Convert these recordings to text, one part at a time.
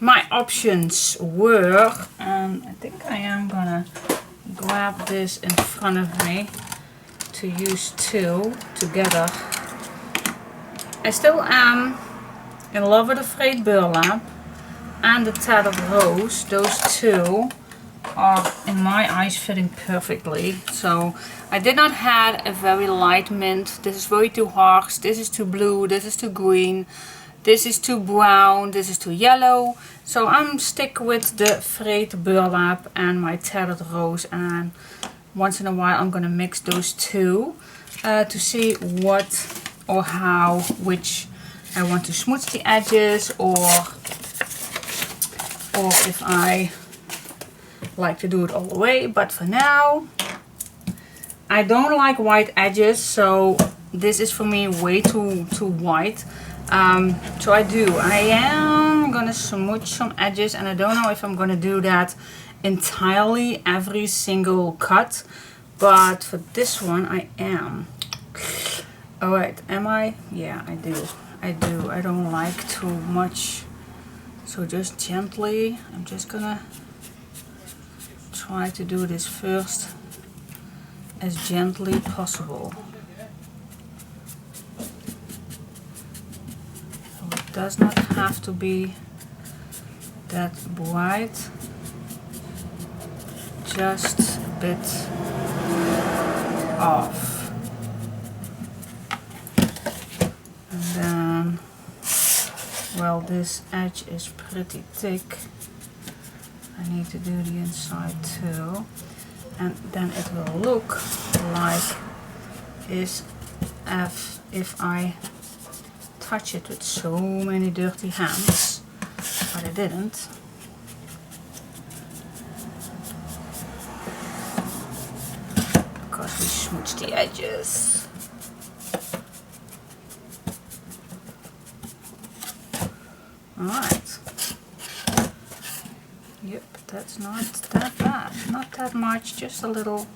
my options were, and I think I am gonna grab this in front of me to use two together. I still am in love with the frayed burlap and the tattered rose. Those two are in my eyes fitting perfectly. So I did not have a very light mint. This is way too harsh, this is too blue, this is too green, this is too brown, this is too yellow. So I'm stick with the frayed burlap and my tattered rose, and once in a while I'm gonna mix those two to see what or how, which I want to smudge the edges, or if I like to do it all the way. But for now, I don't like white edges, so this is for me way too white. So I am gonna smudge some edges, and I don't know if I'm gonna do that entirely every single cut, but for this one I am. Alright, am I? Yeah, I do. I don't like too much, so just gently. I'm just gonna try to do this first as gently possible. So it does not have to be that bright, just a bit off. And then, well, this edge is pretty thick. I need to do the inside too. And then it will look like if I touch it with so many dirty hands, but I didn't. Because we smudged the edges. Alright. Yep, that's not that bad. Not that much, just a little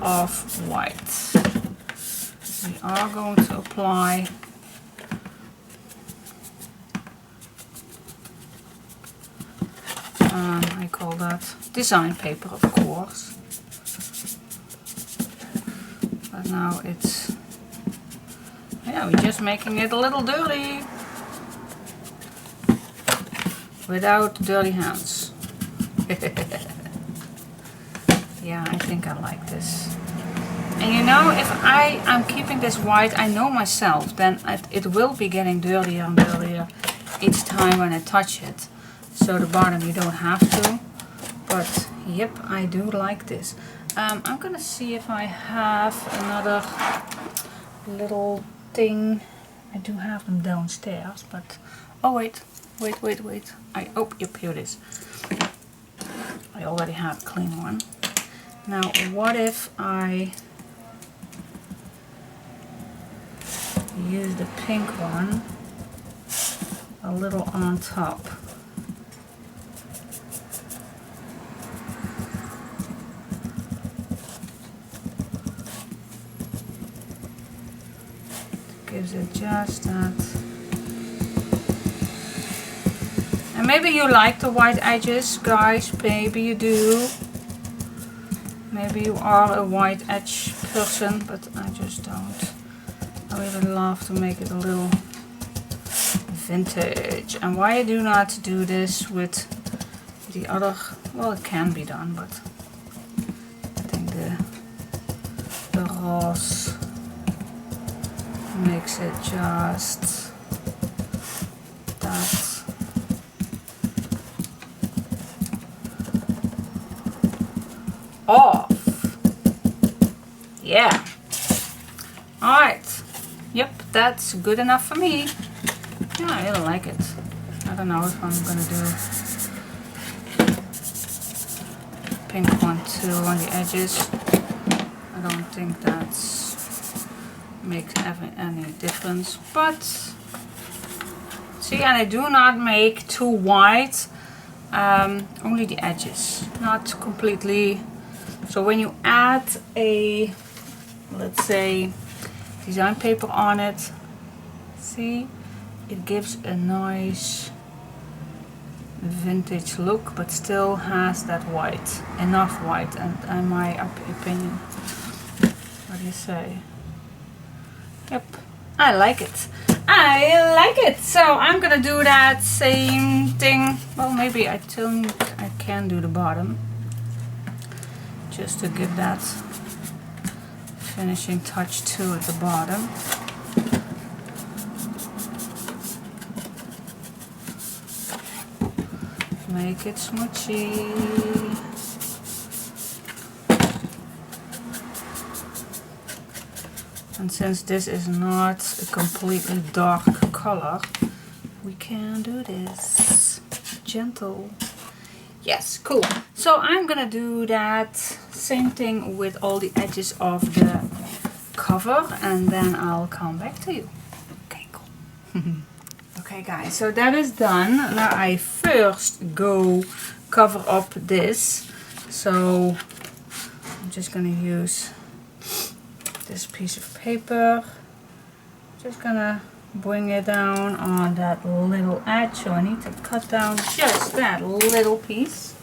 off-white. We are going to apply I call that design paper, of course. But now it's, yeah, we're just making it a little dirty without dirty hands. Yeah, I think I like this. And you know, if I'm keeping this white, I know myself, then it will be getting dirtier and dirtier each time when I touch it. So the bottom you don't have to, but yep, I do like this. I'm gonna see if I have another little thing. I do have them downstairs, but oh wait. Oh, yep, here it is. I already have a clean one. Now, what if I use the pink one a little on top? Gives it just that. And maybe you like the white edges, guys. Maybe you do. Maybe you are a white edge person, but I just don't. I really love to make it a little vintage. And why I do not do this with the other, well, it can be done, but I think the rose makes it just that. Off. Yeah. Alright. Yep, that's good enough for me. Yeah, I really like it. I don't know if I'm gonna do pink one too on the edges. I don't think that's makes any difference, but see, and I do not make too white, only the edges, not completely. So when you add a, let's say, design paper on it, see, it gives a nice vintage look, but still has that white, enough white, and in my opinion. What do you say? Yep, I like it. I like it. So I'm gonna do that same thing. Well, maybe I think I can do the bottom, just to give that finishing touch too at the bottom. Make it smudgy. And since this is not a completely dark color, we can do this gentle. Yes, cool. So I'm gonna do that same thing with all the edges of the cover, and then I'll come back to you. Okay, cool. Okay guys, so that is done. Now I first go cover up this. So I'm just gonna use this piece of paper. Just gonna bring it down on that little edge. So I need to cut down just that little piece.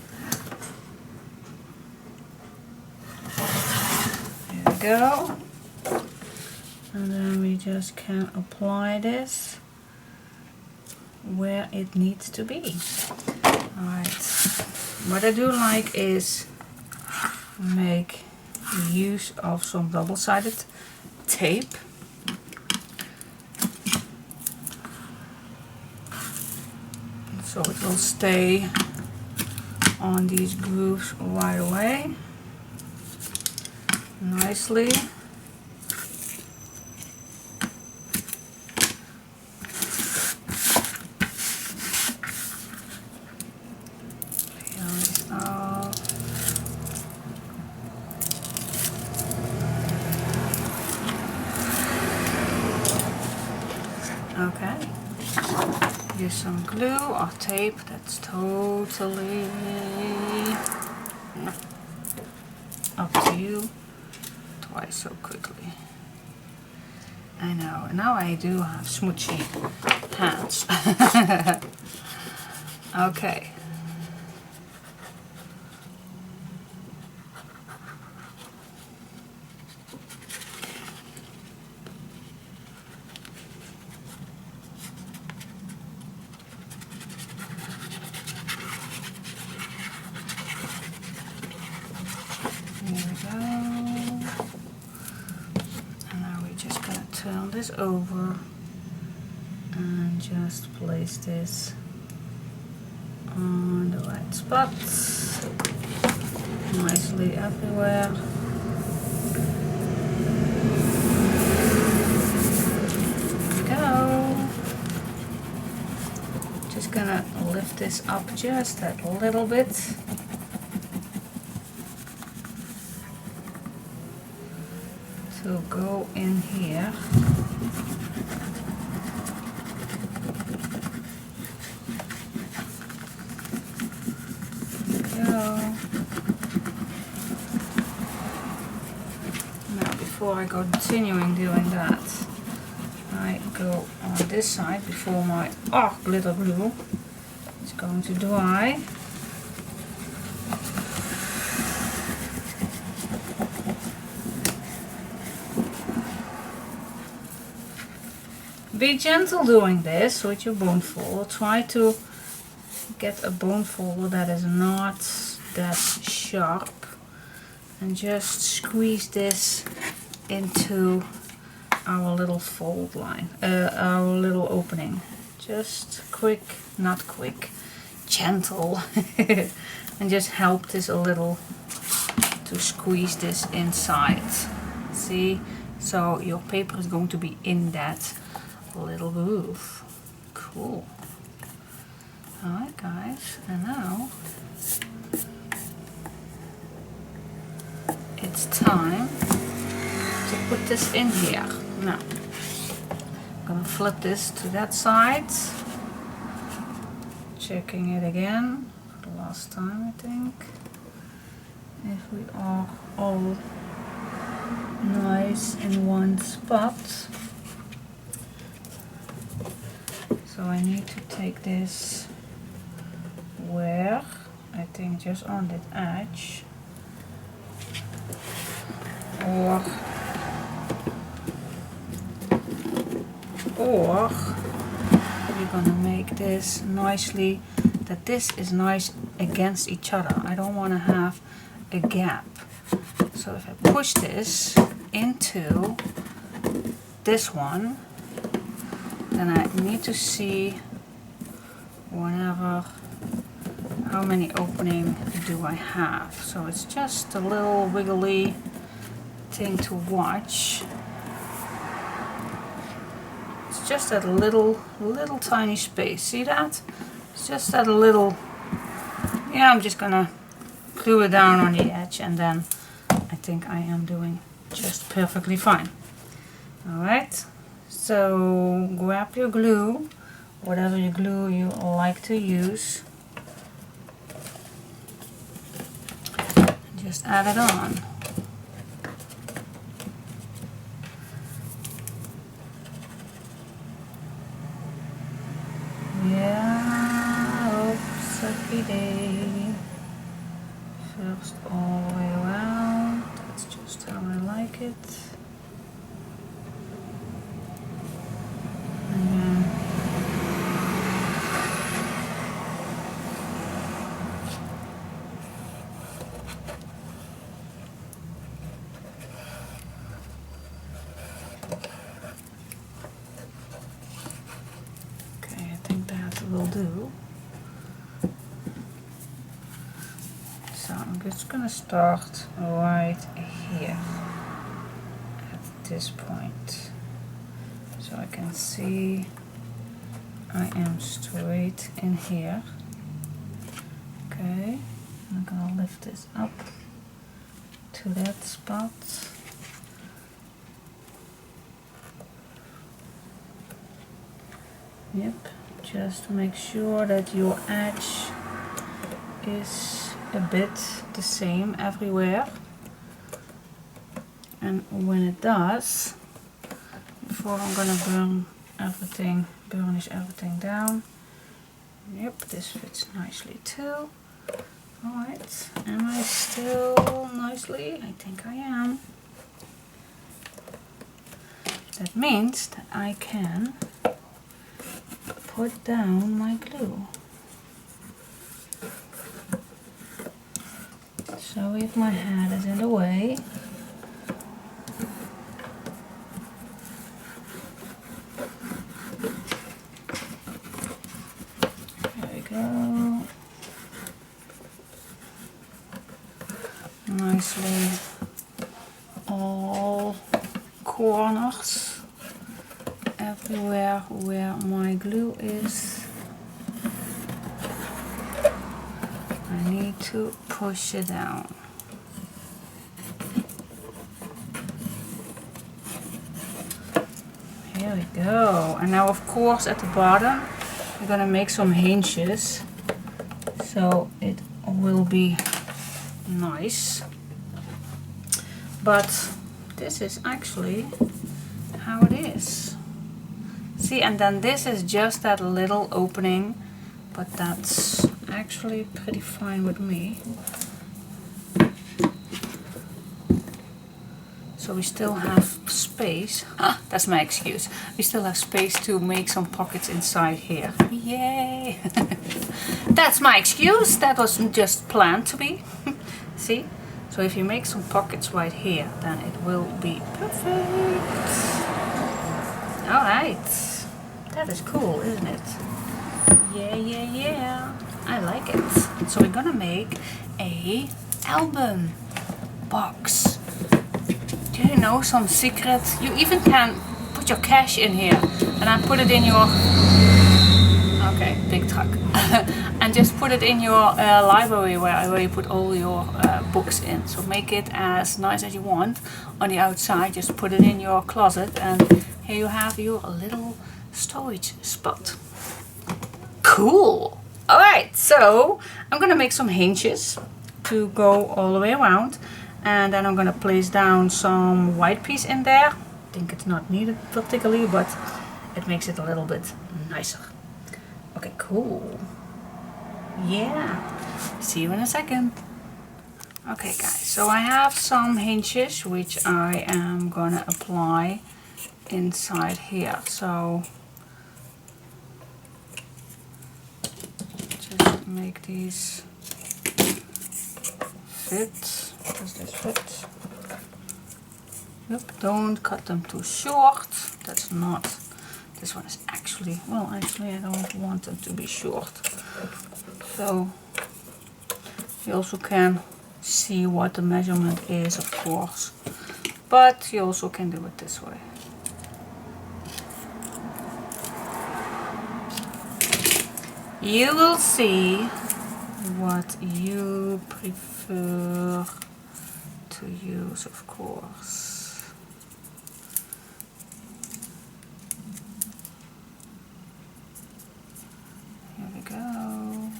There we go. And then we just can apply this where it needs to be. Alright. What I do like is make use of some double-sided tape. So it will stay on these grooves right away. Nicely. Okay, use some glue or tape, that's totally up to you. Twice so quickly. I know, now I do have smudgy hands. Okay. Turn this over and just place this on the right spots, nicely everywhere. There we go. Just gonna lift this up just a little bit. To go in here. There we go. Now before I go continuing doing that, I go on this side before my glitter glue is going to dry. Be gentle doing this with your bone folder. Try to get a bone folder that is not that sharp, and just squeeze this into our little fold line, our little opening. Just quick, not quick, gentle, and just help this a little to squeeze this inside. See, so your paper is going to be in that little groove. Cool. Alright guys, and now it's time to put this in here. Now I'm gonna flip this to that side, checking it again for the last time, I think, if we are all nice in one spot. So I need to take this where I think just on that edge, or we're gonna make this nicely that this is nice against each other. I don't want to have a gap. So if I push this into this one, then I need to see how many opening do I have. So it's just a little wiggly thing to watch. It's just that little tiny space. See that? It's just that little. Yeah, I'm just gonna glue it down on the edge, and then I think I am doing just perfectly fine. Alright, so grab your glue, whatever your glue you like to use, and just add it on. Yeah, sucky day. First all the way around. That's just how I like it. And then okay, I think that will do. So I'm just gonna start right here at this point, so I can see I am straight in here. Okay, I'm gonna lift this up to that spot. Yep, just make sure that your edge is a bit the same everywhere, and when it does, before I'm gonna burnish everything down. Yep, this fits nicely too. Alright, am I still nicely? I think I am. That means that I can put down my glue. So if my hand is in the way, there we go. Nicely all corners, everywhere where my glue is. I need to push it down. Here we go. And now of course at the bottom we're gonna make some hinges, so it will be nice. But this is actually how it is. See, and then this is just that little opening, but that's actually pretty fine with me. So we still have space. That's my excuse. We still have space to make some pockets inside here. Yay! That's my excuse. That was just planned to be. See? So if you make some pockets right here, then it will be perfect. Alright. That is cool, isn't it? Yeah, yeah, yeah. I like it. So we're gonna make a album box. Do you know some secret? You even can put your cash in here and then put it in your... Okay, big truck. And just put it in your library where you put all your books in. So make it as nice as you want on the outside. Just put it in your closet and here you have your little storage spot. Cool! Alright, so I'm gonna make some hinges to go all the way around, and then I'm gonna place down some white piece in there. I think it's not needed particularly, but it makes it a little bit nicer. Okay, cool. Yeah, see you in a second. Okay guys, so I have some hinges which I am gonna apply inside here. So just make these fit. Does this fit? Yep, don't cut them too short. That's not, this one is actually, well actually I don't want them to be short. So you also can see what the measurement is, of course, but you also can do it this way. You will see what you prefer to use, of course. Here we go.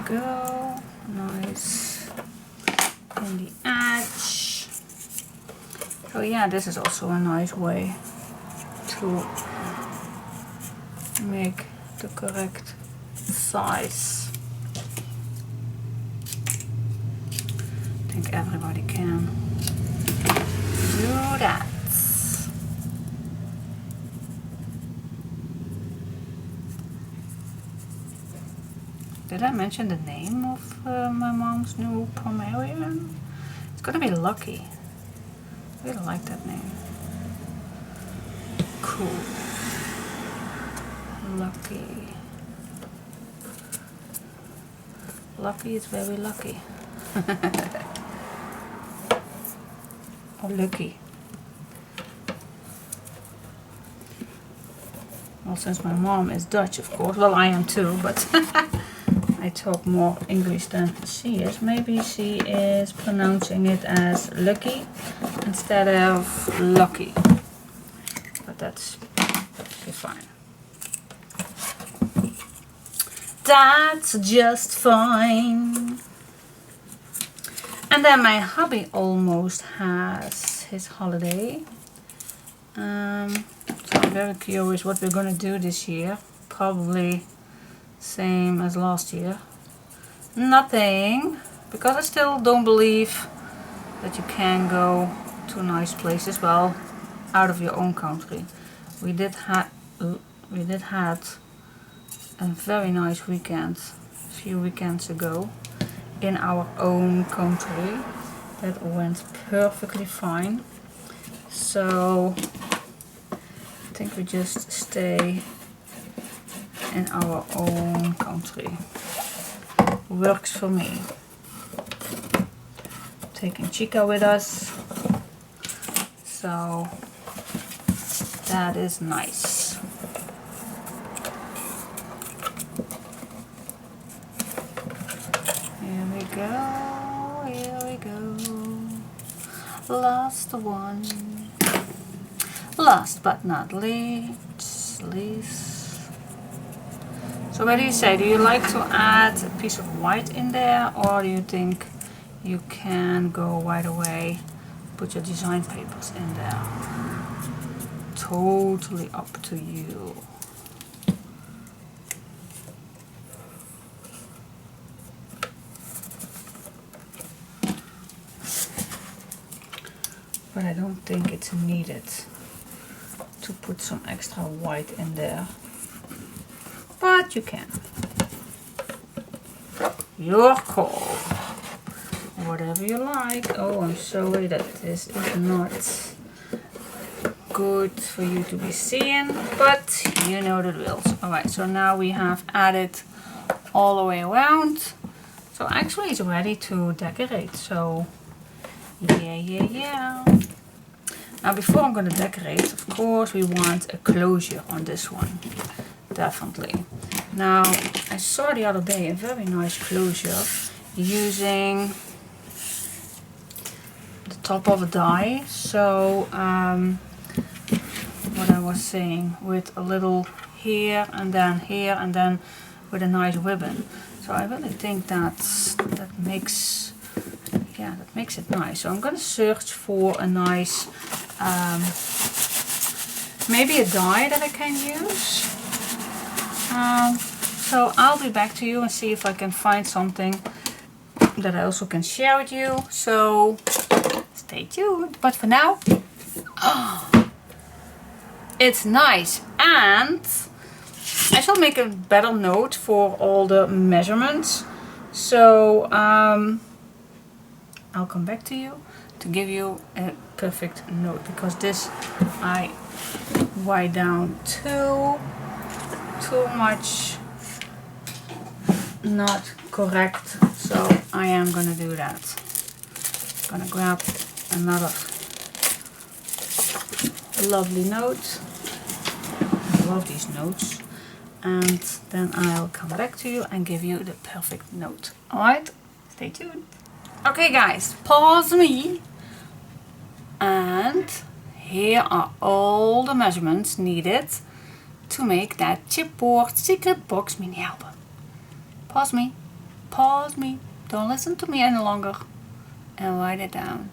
Go nice in the edge. So yeah, this is also a nice way to make the correct size. I think everybody can do that. Did I mention the name of my mom's new Pomeranian? It's gonna be Lucky. I really like that name. Cool. Lucky. Lucky is very lucky. Or lucky. Well, since my mom is Dutch, of course. Well, I am too, but I talk more English than she is. Maybe she is pronouncing it as lucky instead of lucky. But that's fine. That's just fine. And then my hubby almost has his holiday. So I'm very curious what we're gonna do this year. Probably same as last year. Nothing, because I still don't believe that you can go to nice places, well, out of your own country. We did have a very nice weekend a few weekends ago in our own country. That went perfectly fine. So I think we just stay in our own country. Works for me. Taking Chica with us, so that is nice. Here we go, here we go. Last one. Last but not least. So what do you say? Do you like to add a piece of white in there, or do you think you can go right away, put your design papers in there? Totally up to you. But I don't think it's needed to put some extra white in there. But you can. Your call. Whatever you like. Oh, I'm sorry that this is not good for you to be seeing, but you know the drills. Alright, so now we have added all the way around. So actually it's ready to decorate. So yeah. Now before I'm going to decorate, of course we want a closure on this one. Definitely. Now I saw the other day a very nice closure using the top of a die. So what I was saying, with a little here and then with a nice ribbon. So I really think that makes it nice. So I'm gonna search for a nice maybe a die that I can use. So I'll be back to you and see if I can find something that I also can share with you. So stay tuned. But for now, it's nice, and I shall make a better note for all the measurements. So I'll come back to you to give you a perfect note, because this I write down too much not correct, so I am gonna do that. Gonna grab another lovely note. I love these notes. And then I'll come back to you and give you the perfect note. Alright, stay tuned. Okay guys, pause me. And here are all the measurements needed to make that chipboard secret box mini album. Pause me, don't listen to me any longer, and write it down.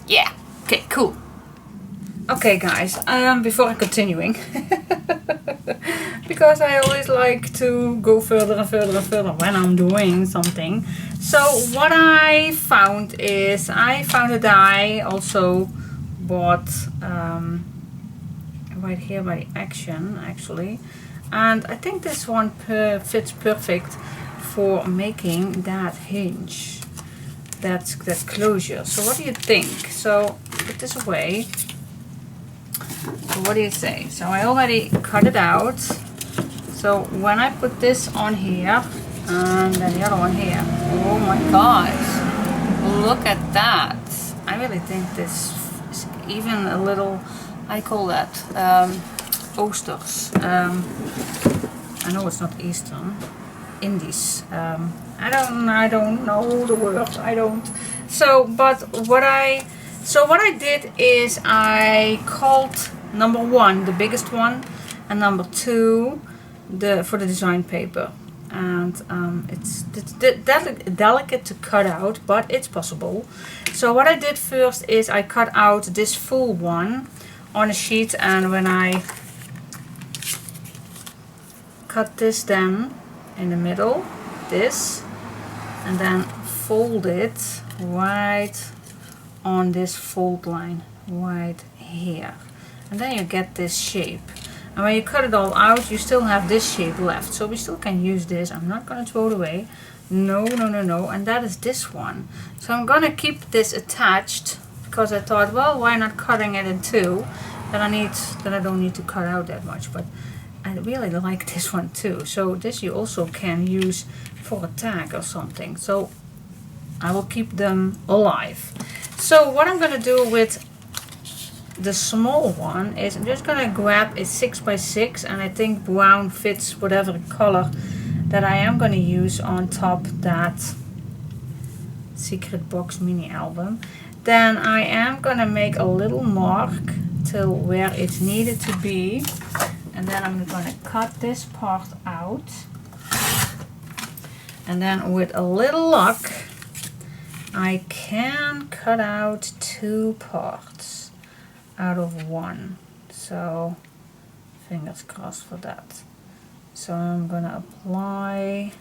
Yeah, okay, cool. Okay guys, before I'm continuing, because I always like to go further and further and further when I'm doing something. So what I found is, I found a die, also bought right here by Action actually, and I think this one fits perfect for making that hinge, that closure. So what do you think? So put this away. So what do you say? So I already cut it out. So when I put this on here and then the other one here, oh my gosh, look at that. I really think this is even a little, I call that oysters. I know it's not Eastern, Indies. I don't know the word. I don't. So but what I did is I called number 1 the biggest one, and number 2 for the design paper. And it's delicate to cut out, but it's possible. So what I did first is I cut out this full one on a sheet, and when I cut this then in the middle, this, and then fold it right on this fold line right here, and then you get this shape. And when you cut it all out, you still have this shape left, so we still can use this. I'm not going to throw it away, no. And that is this one. So I'm going to keep this attached, because I thought, well, why not cutting it in two, that I don't need to cut out that much. But I really like this one too. So this you also can use for a tag or something. So I will keep them alive. So what I'm going to do with the small one is I'm just going to grab a 6x6, and I think brown fits whatever color that I am going to use on top that secret box mini album. Then I am going to make a little mark till where it's needed to be, and then I'm going to cut this part out, and then with a little luck I can cut out 2 parts out of 1. So fingers crossed for that. So I'm gonna apply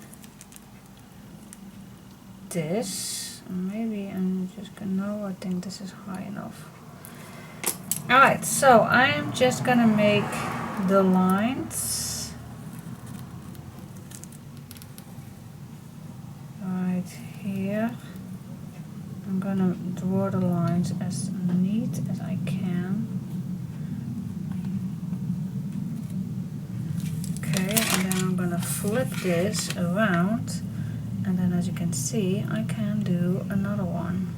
this. Maybe I'm just gonna, no, I think this is high enough. Alright, so I am just gonna make the lines right here. I'm gonna draw the lines as neat as I can. Okay, and then I'm gonna flip this around, and then as you can see, I can do another one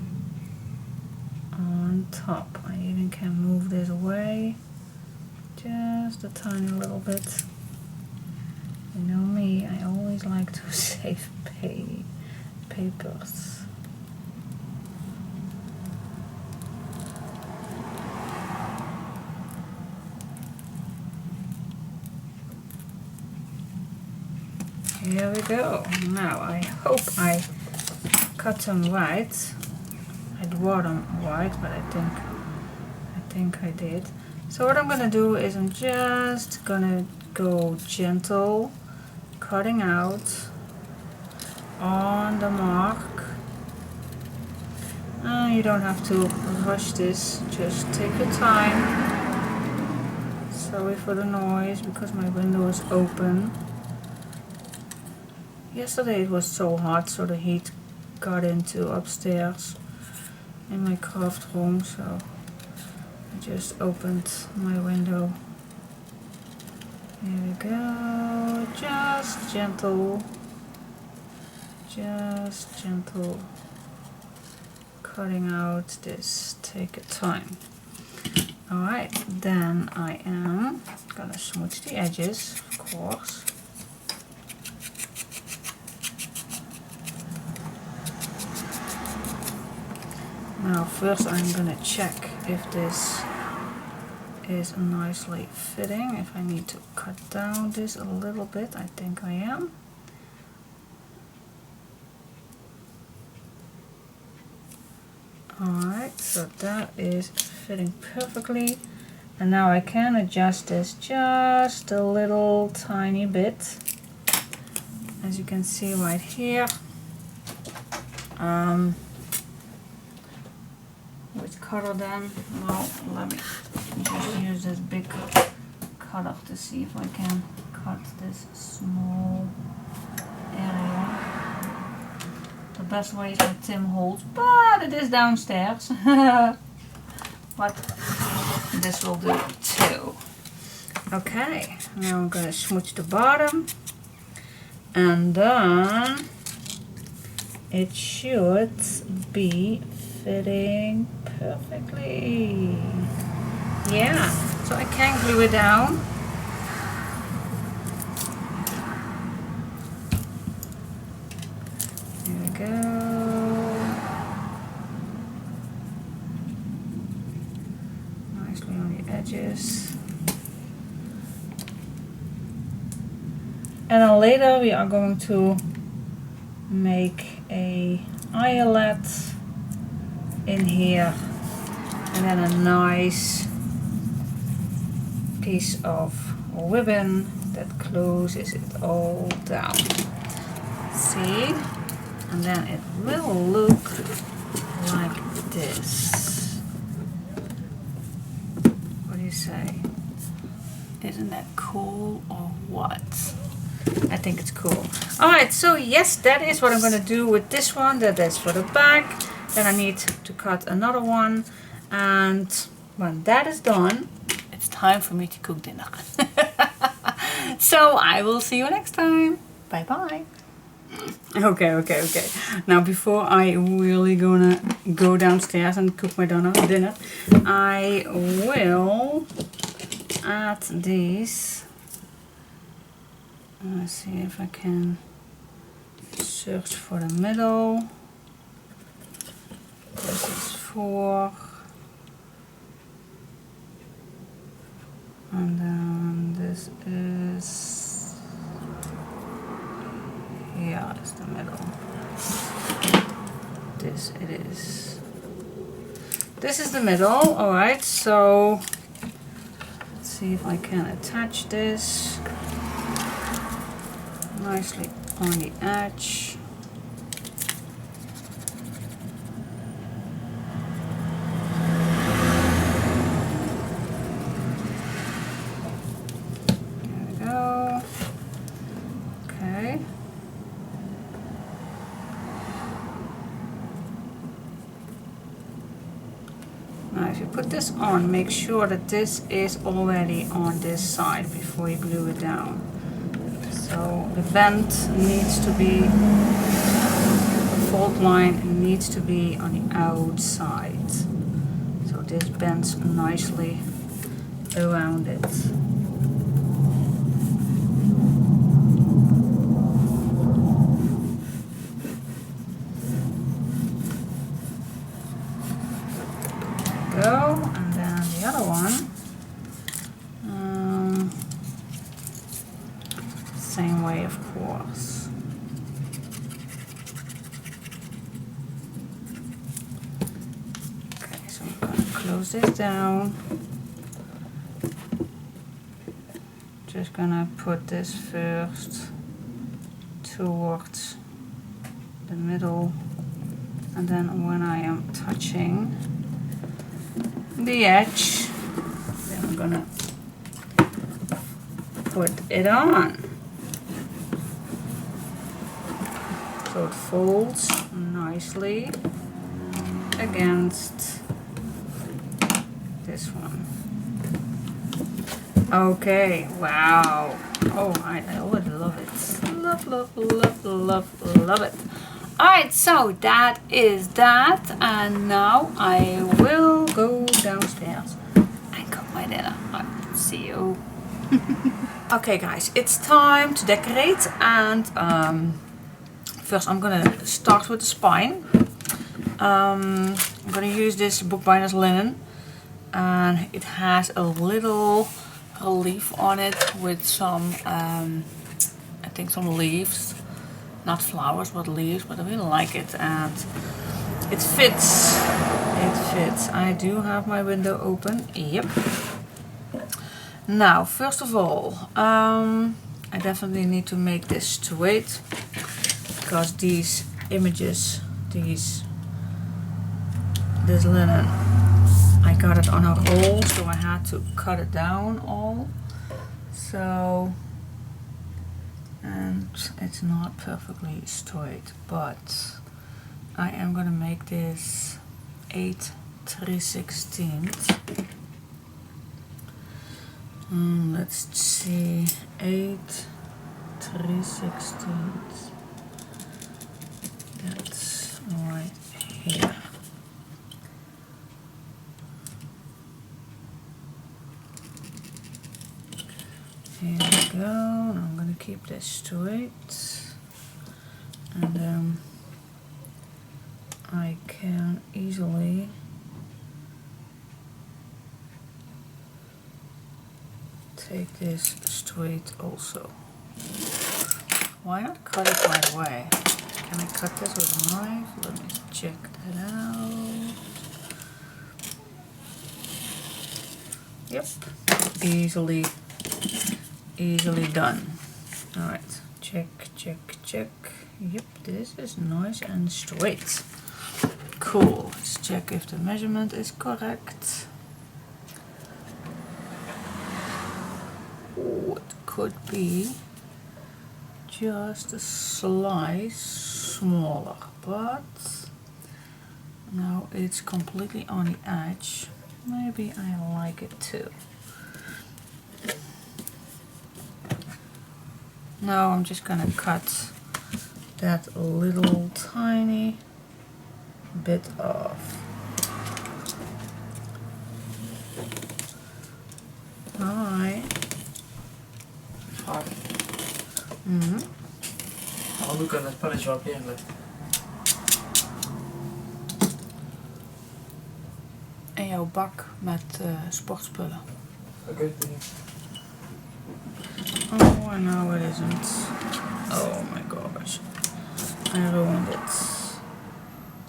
on top. I even can move this away just a tiny little bit. You know me, I always like to save papers. Here we go. Now I hope I cut them right. I draw them right, but I think I did. So what I'm gonna do is I'm just gonna go gentle, cutting out on the mark. You don't have to rush this, just take your time. Sorry for the noise because my window is open. Yesterday it was so hot, so the heat got into upstairs in my craft room, so I just opened my window. Here we go, just gentle cutting out this, take your time. Alright, then I am gonna smudge the edges, of course. Now first I'm gonna check if this is nicely fitting, if I need to cut down this a little bit. I think I am. Alright, so that is fitting perfectly. And now I can adjust this just a little tiny bit. As you can see right here. Which cutter then? Well, let me just use this big cutter to see if I can cut this small area. The best way is with Tim Holtz, but it is downstairs. But this will do too. Okay, now I'm going to smudge the bottom, and then it should be fitting perfectly. Yeah, so I can glue it down. There we go. Nicely on the edges. And then later we are going to make a eyelet in here, and then a nice piece of ribbon that closes it all down. See? And then it will look like this. What do you say? Isn't that cool or what? I think it's cool. Alright, so yes, that is what I'm going to do with this one. That's for the back. Then I need to cut another one. And when that is done, it's time for me to cook dinner. So I will see you next time. Bye bye. Okay. Now before I really gonna go downstairs and cook my dinner, I will add these. Let's see if I can search for the middle. This is 4. And then this is, yeah, it's the middle. This it is. This is the middle. Alright, so let's see if I can attach this nicely on the edge. There we go. Okay. Now if you put this on, make sure that this is already on this side before you glue it down. So the bend needs to be, the fold line needs to be on the outside. So this bends nicely around it. There we go, and then the other one. Same way, of course. close this down. Just gonna put this first towards the middle, and then when I am touching the edge, then I'm gonna put it on. So it folds nicely against this one. Okay, wow. Oh, I already love it. Love, love, love, love, love it. Alright, so that is that. And now I will go downstairs and cook my dinner. Alright, see you. Okay guys, it's time to decorate, and first I'm gonna start with the spine. I'm gonna use this bookbinder's linen, and it has a little relief on it with some, I think some leaves, not flowers but leaves, but I really like it, and it fits. It fits. I do have my window open. Yep. Now, first of all, I definitely need to make this straight, because these images, this linen, I got it on a roll, so I had to cut it down all. So, and it's not perfectly straight, but I am gonna make this 8 3/16. Let's see, 8 3/16. That's right here. Here we go. I'm gonna keep this straight, and then I can easily take this straight also. Why not cut it right away? Can I cut this with a knife? Let me check that out. Yep, easily done. Alright, check, check, check. Yep, this is nice and straight. Cool. Let's check if the measurement is correct. Oh, it could be just a slice smaller, but now it's completely on the edge. Maybe I like it too. Now I'm just gonna cut that little tiny bit off. Hi. Ja, nu kan het spelletje wel eigenlijk. En jouw bak met sportspullen. Oké. Oh, no it isn't. Oh my gosh. I ruined it.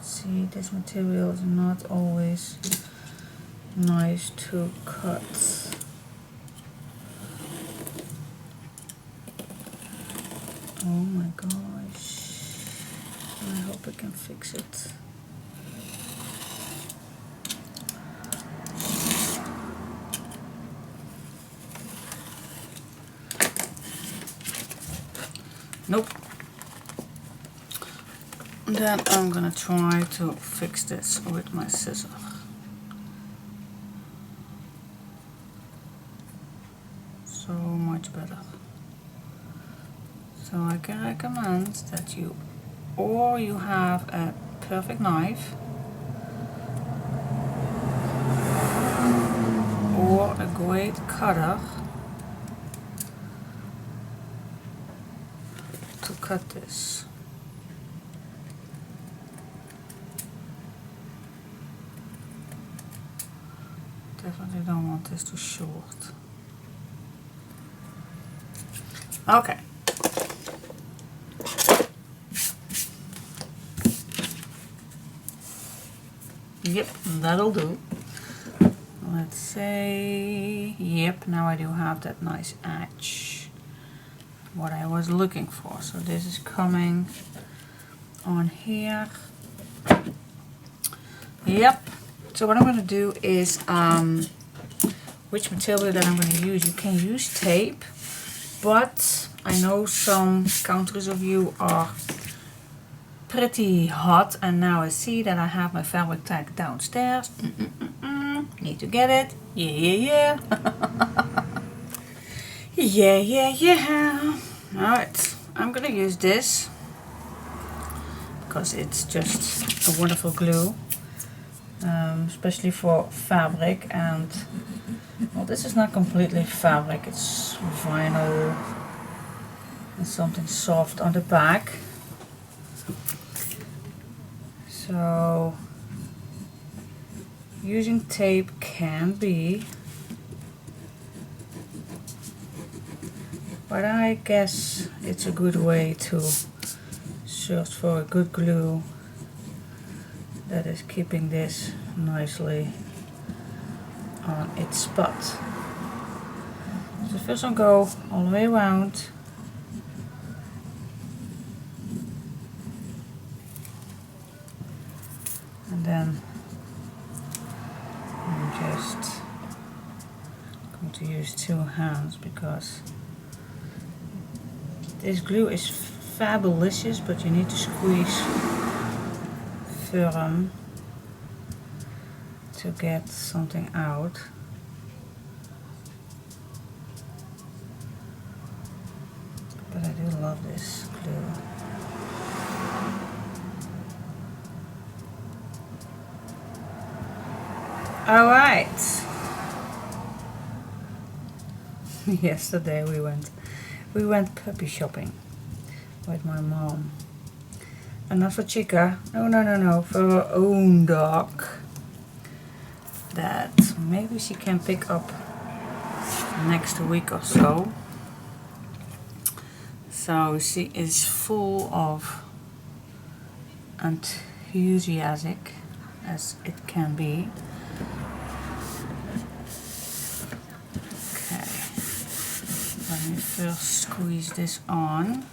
See, this material is not always nice to cut. Oh my gosh. I hope I can fix it. Nope. Then I'm gonna try to fix this with my scissor. So much better. So I can recommend that you have a perfect knife, or a great cutter to cut this. Definitely don't want this too short. Okay. Yep, that'll do. let's say, yep, now I do have that nice edge, what I was looking for. So this is coming on here. Yep. So what I'm going to do is, which material that I'm going to use, you can use tape, but I know some counters of you are pretty hot, and now I see that I have my fabric tag downstairs. Need to get it. Yeah. Yeah. Alright, I'm going to use this because it's just a wonderful glue. Especially for fabric, and well, this is not completely fabric, it's vinyl and something soft on the back. So using tape can be, but I guess it's a good way to search for a good glue that is keeping this nicely on its spot. So first I'll go all the way around. And then I'm just going to use two hands because this glue is fabulous, but you need to squeeze firm to get something out. But I do love this glue. Alright. Yesterday we went puppy shopping with my mom. And not for Chica, no, for her own dog that maybe she can pick up next week or so. So she is full of enthusiasm as it can be. Okay, let me first squeeze this on.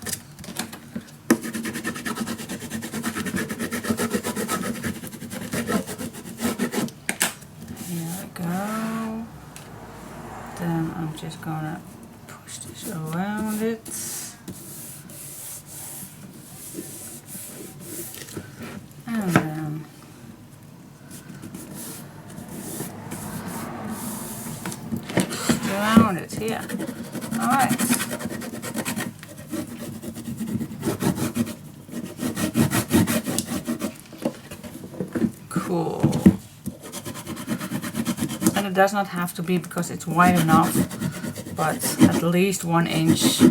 Then I'm just gonna push this around it. And then just around it here. Alright. Cool. And it does not have to be because it's wide enough, but at least 1 inch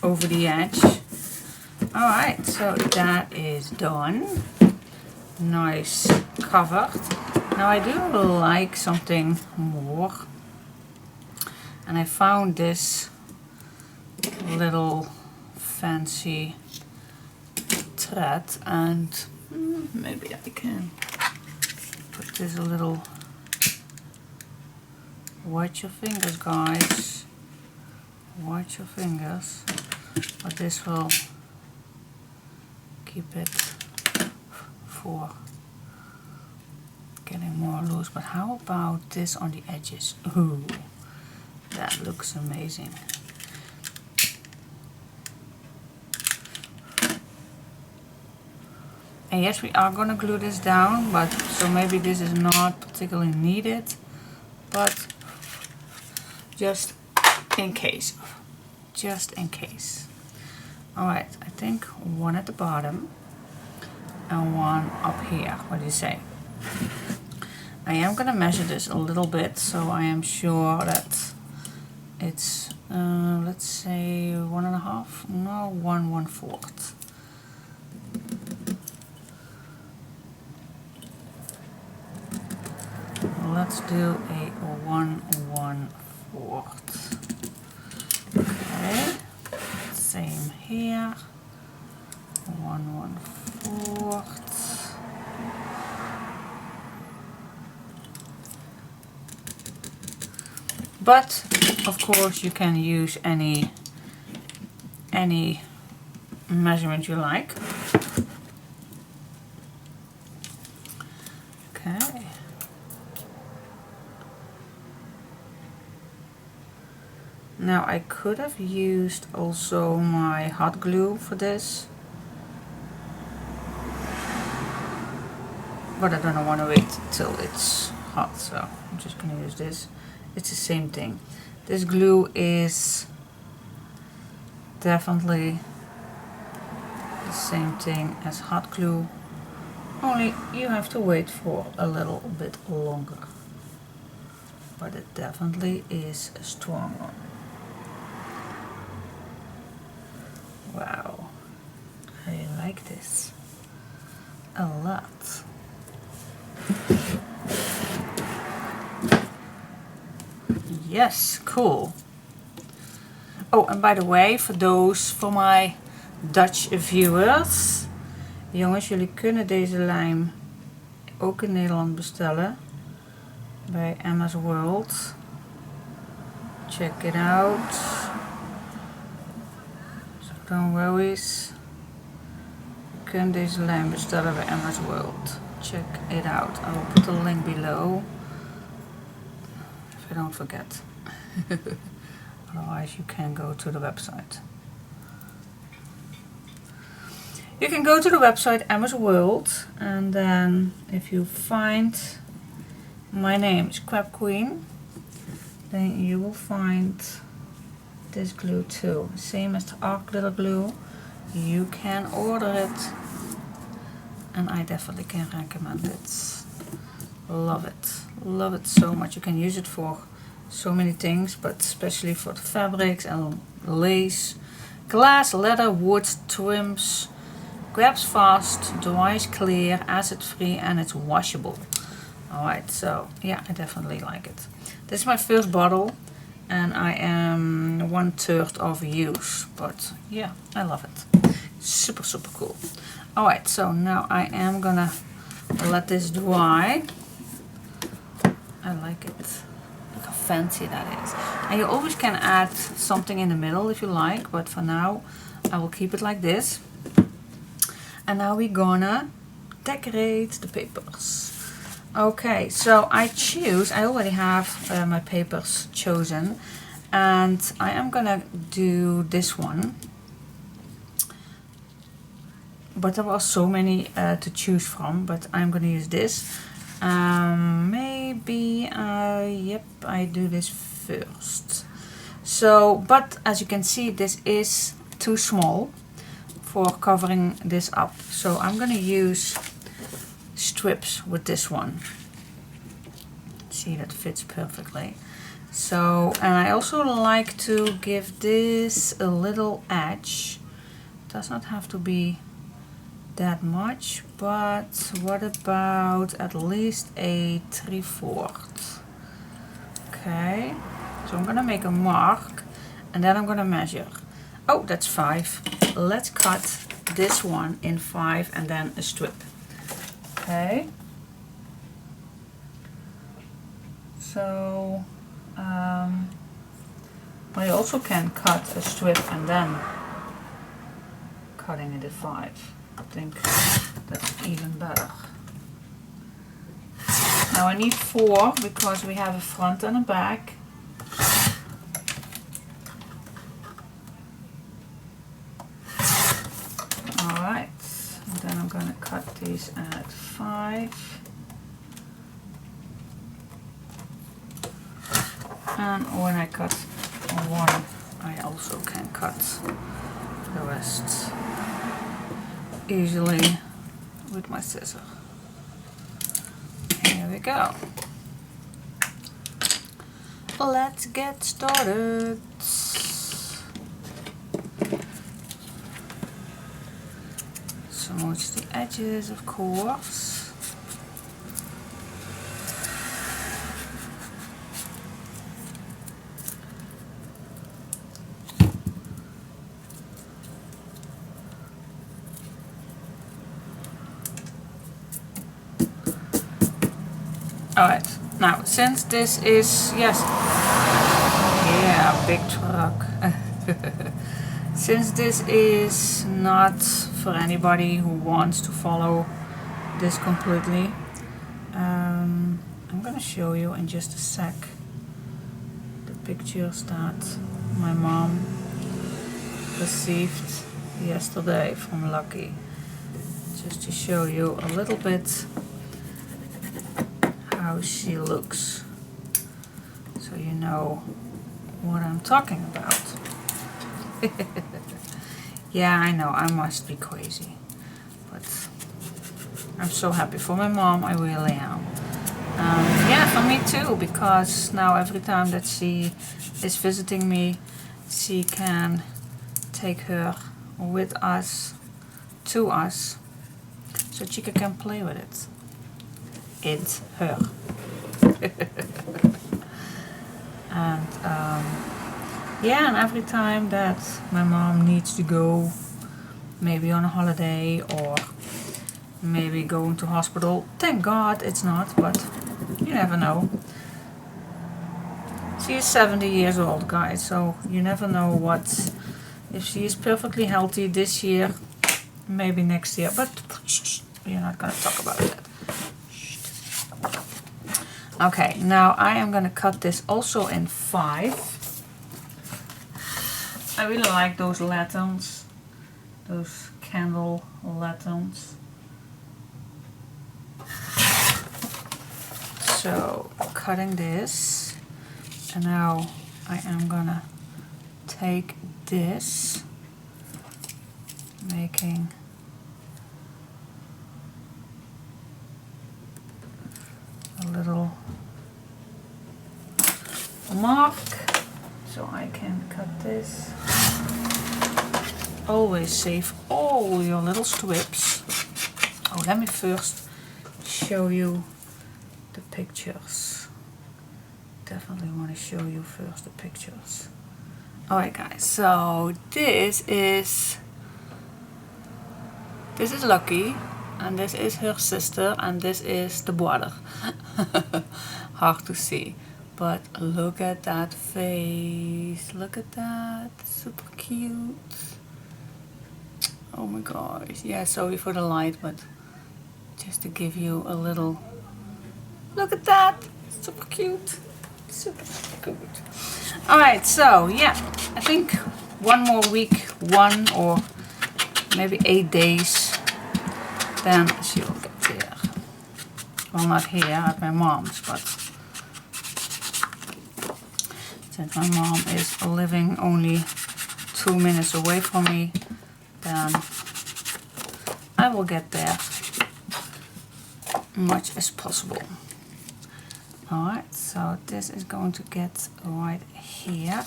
over the edge. Alright, so that is done. Nice covered. Now I do like something more, and I found this little fancy thread, and maybe I can put this a little. Watch your fingers, guys. Watch your fingers. But this will keep it for getting more loose. But how about this on the edges? Ooh, that looks amazing. And yes, we are going to glue this down, but so maybe this is not particularly needed, but just in case. Just in case. Alright, I think one at the bottom and one up here. What do you say? I am going to measure this a little bit so I am sure that it's, let's say 1.5, no, 1/4. Let's do a 1/4. Okay, same here. 1/4. but of course you can use any measurement you like. Okay. Now I could have used also my hot glue for this, but I don't want to wait till it's hot, so I'm just going to use this. It's the same thing. This glue is definitely the same thing as hot glue, only you have to wait for a little bit longer, but it definitely is a strong one. Wow, I like this a lot. Yes, cool. Oh, and by the way, voor my Dutch viewers. Jongens, jullie kunnen deze lijm ook in Nederland bestellen. Bij Emma's World. Check it out. So don't worry. Je kunt deze lijm bestellen bij Emma's World. Check it out. I will put the link below. If I don't forget. Otherwise you can go to the website. You can go to the website Emma's World, and then if you find my name is Crab Queen, then you will find this glue too. Same as the arc glitter glue. You can order it, and I definitely can recommend it. Love it. Love it so much. You can use it for so many things, but especially for the fabrics and lace, glass, leather, wood, trims. Grabs fast, dries clear, acid free, and it's washable. Alright, so yeah, I definitely like it. This is my first bottle, and I am 1/3 of use, but yeah, I love it. Super, super cool. Alright, so now I am gonna let this dry. I like it. Look how fancy that is. And you always can add something in the middle if you like, but for now I will keep it like this. And now we're gonna decorate the papers. Okay, so I already have my papers chosen, and I am gonna do this one. But there were so many to choose from, but I'm gonna use this. Maybe, yep, I do this first. So, but as you can see, this is too small for covering this up. So I'm gonna use strips with this one. See, that fits perfectly. So, and I also like to give this a little edge. It does not have to be that much, but what about at least a 3/4? Okay, so I'm gonna make a mark, and then I'm gonna measure. Oh, that's 5. Let's cut this one in 5 and then a strip. Okay. So, I also can cut a strip and then cutting it in 5. I think that's even better. Now I need 4 because we have a front and a back. Alright, then I'm going to cut these at 5. And when I cut one, I also can cut the rest easily with my scissor. Here we go. Let's get started. Smudge the edges, of course. Alright, now since this is, yes, Yeah, big truck. Since this is not for anybody who wants to follow this completely, I'm gonna show you in just a sec the pictures that my mom received yesterday from Lucky, just to show you a little bit how she looks, so you know what I'm talking about. Yeah, I know, I must be crazy, but I'm so happy for my mom, I really am. Yeah, for me too, because now every time that she is visiting me, she can take her with us, to us, so Chica can play with it. It's her. And yeah, and every time that my mom needs to go, maybe on a holiday or maybe going to hospital, thank God it's not, but you never know. She is 70 years old, guys, so you never know what, if she is perfectly healthy this year, maybe next year, but we're not gonna talk about that. Okay, now I am gonna cut this also in 5. I really like those lanterns, those candle lanterns. So, cutting this, and now I am gonna take this, making a little mark so I can cut this. Always save all your little strips. Oh, let me first show you the pictures. Definitely want to show you first the pictures. Alright guys, so this is Lucky, and this is her sister, and this is the brother. Hard to see, but look at that face, look at that, super cute. Oh my gosh, yeah, sorry for the light, but just to give you a little, look at that, super cute, super good. Alright, so yeah, I think one more week, 1 or maybe 8 days, then she will get there. Well, not here at my mom's, but since my mom is living only 2 minutes away from me, then I will get there much as possible. Alright, so this is going to get right here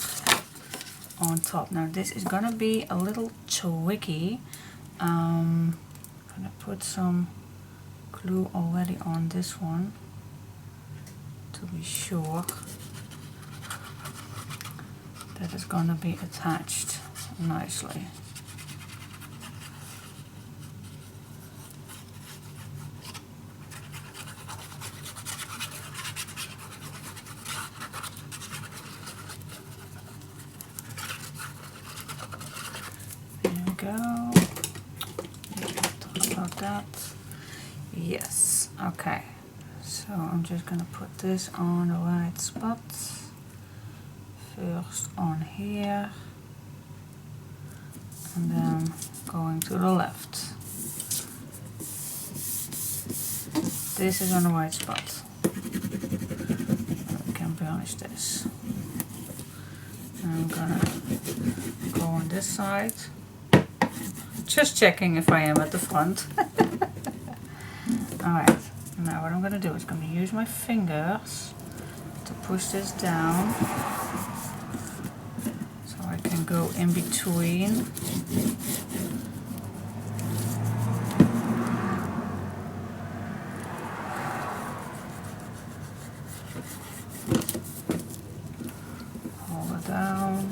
on top. Now this is gonna be a little tricky. I'm gonna put some glue already on this one to be sure that it's gonna be attached nicely. Go. Talk about that. Yes. Okay. So I'm just gonna put this on the right spot. First on here, and then going to the left. This is on the right spot. We can burnish this. And I'm gonna go on this side. Just checking if I am at the front. Alright, now what I'm going to do is going to use my fingers to push this down so I can go in between. Hold it down.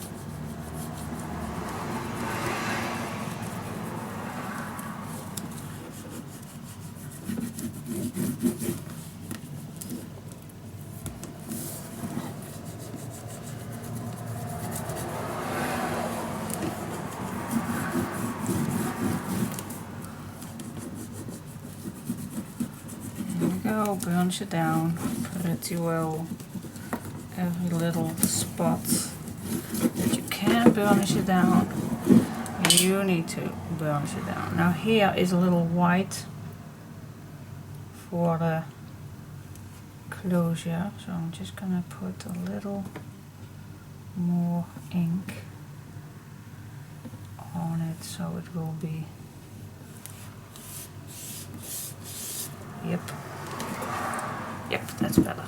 burnish it down pretty well. Every little spot that you can burnish it down, you need to burnish it down. Now here is a little white for the closure, so I'm just gonna put a little more ink on it so it will be, yep, that's better.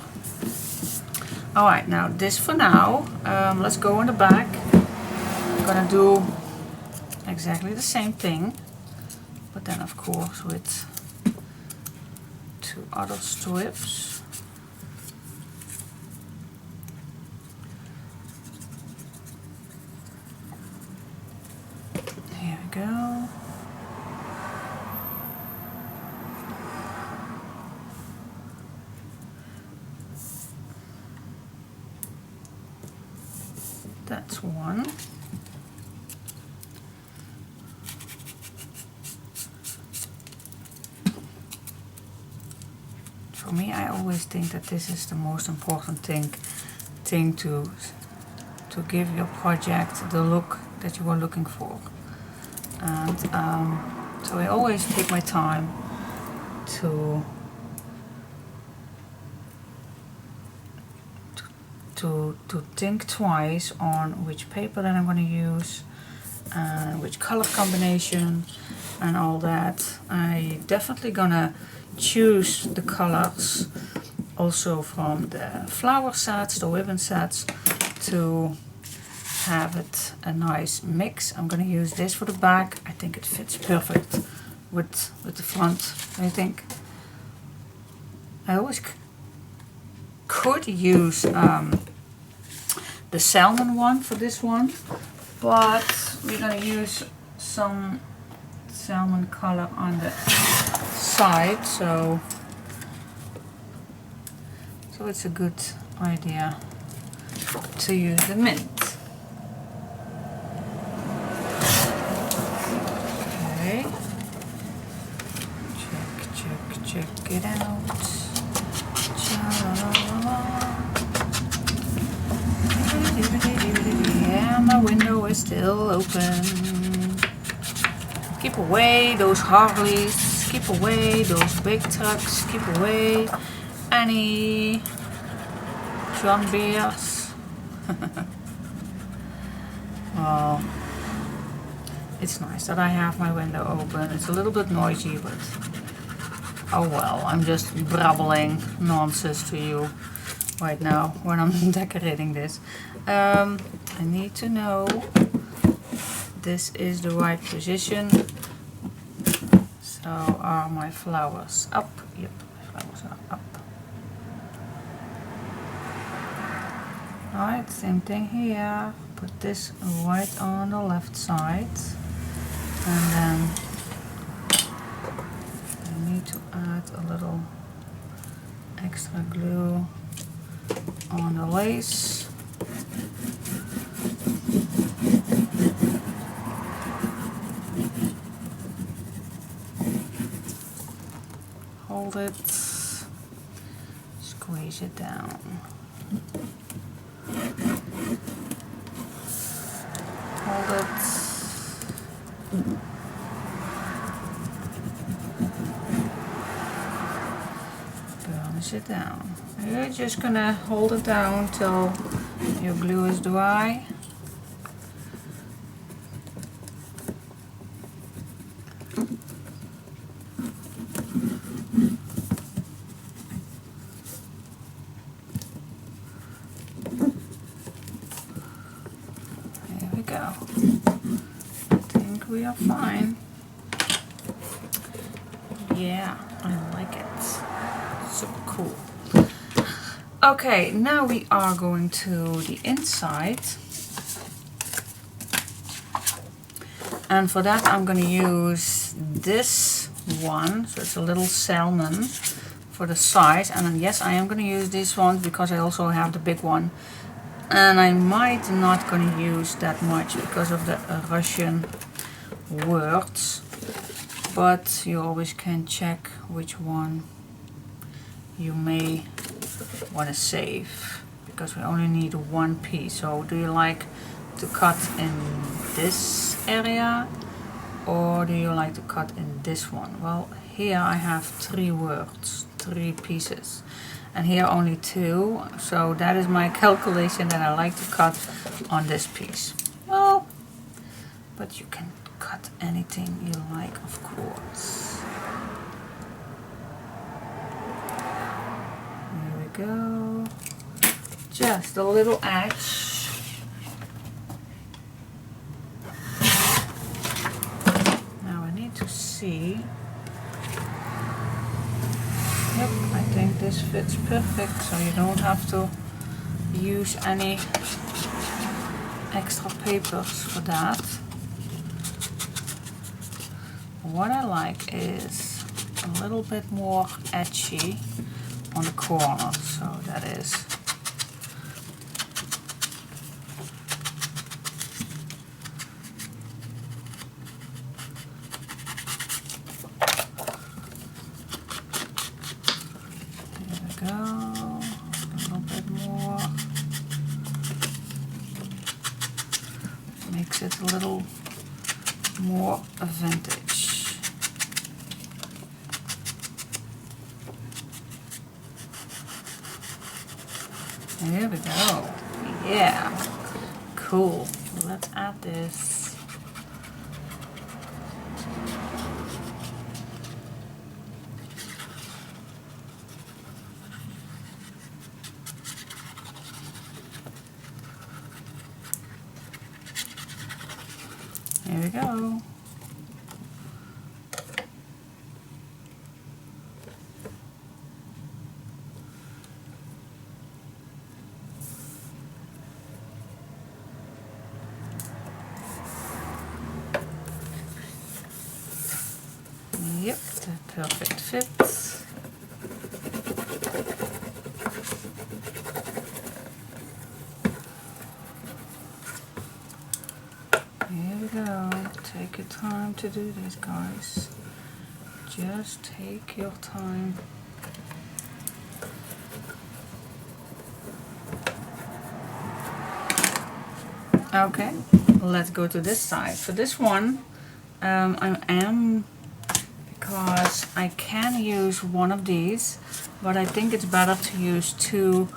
Alright, now this for now. Let's go in the back. I'm gonna do exactly the same thing, but then of course with 2 other strips. Here we go. That's one. For me, I always think that this is the most important thing to give your project the look that you are looking for. And so I always take my time to think twice on which paper that I'm going to use and which color combination and all that. I definitely gonna choose the colors also from the flower sets, the ribbon sets, to have it a nice mix. I'm gonna use this for the back. I think it fits perfect with the front. I think I always could use the salmon one for this one, but we're gonna use some salmon color on the side, so it's a good idea to use the mint. Okay, check it out. Yeah, my window is still open. Keep away those Harleys, keep away those big trucks, keep away any John Beers. Well, it's nice that I have my window open. It's a little bit noisy, but oh well, I'm just brabbling nonsense to you right now when I'm decorating this. I need to know this is the right position. So are my flowers up? Yep, my flowers are up. Alright, same thing here. Put this right on the left side. And then I need to add a little extra glue on the lace. Hold it, squeeze it down. Hold it. Burnish it down. You're just gonna hold it down till your glue is dry. There we go. I think we are fine. Yeah, I like it. Super cool. Okay, now we are going to the inside. And for that I'm going to use this one. So it's a little salmon for the size. And then, yes, I am going to use this one because I also have the big one. And I might not going to use that much because of the Russian words. But you always can check which one you may want to save, because we only need one piece. So do you like to cut in this area, or do you like to cut in this one? Well, here I have 3 words, 3 pieces, and here only 2, so that is my calculation that I like to cut on this piece. Well, but you can cut anything you like, of course. There we go. Just a little edge. Now I need to see. Yep, I think this fits perfect, so you don't have to use any extra papers for that. What I like is a little bit more edgy on the corner, so that is go, a little bit more, makes it a little more vintage. There we go, yeah, cool. Let's add this. There we go. Yep, the perfect fits. Here we go. Take your time to do this, guys. Just take your time. Okay, let's go to this side. For this one, because I can use one of these, but I think it's better to use 2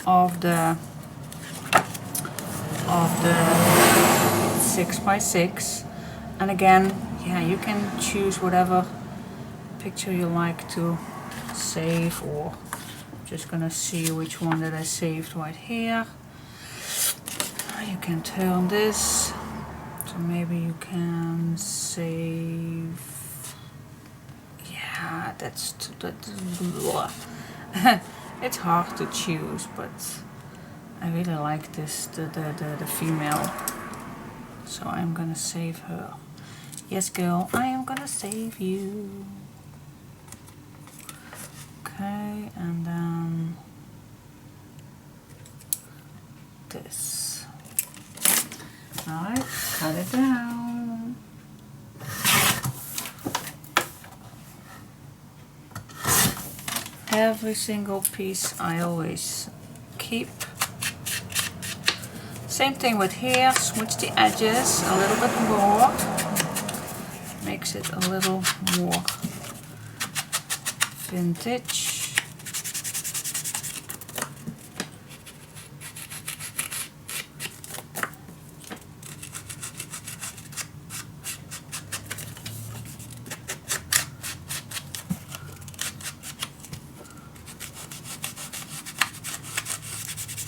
of the 6x6. And again, yeah, you can choose whatever picture you like to save, or I'm just gonna see which one that I saved right here. You can turn this, so maybe you can save. Yeah, that's it's hard to choose, but I really like this, the female, so I'm gonna save her. Yes, girl, I am gonna save you. Okay, and then this. Alright, cut it down. Every single piece I always keep. Same thing with here, switch the edges a little bit more. Makes it a little more vintage.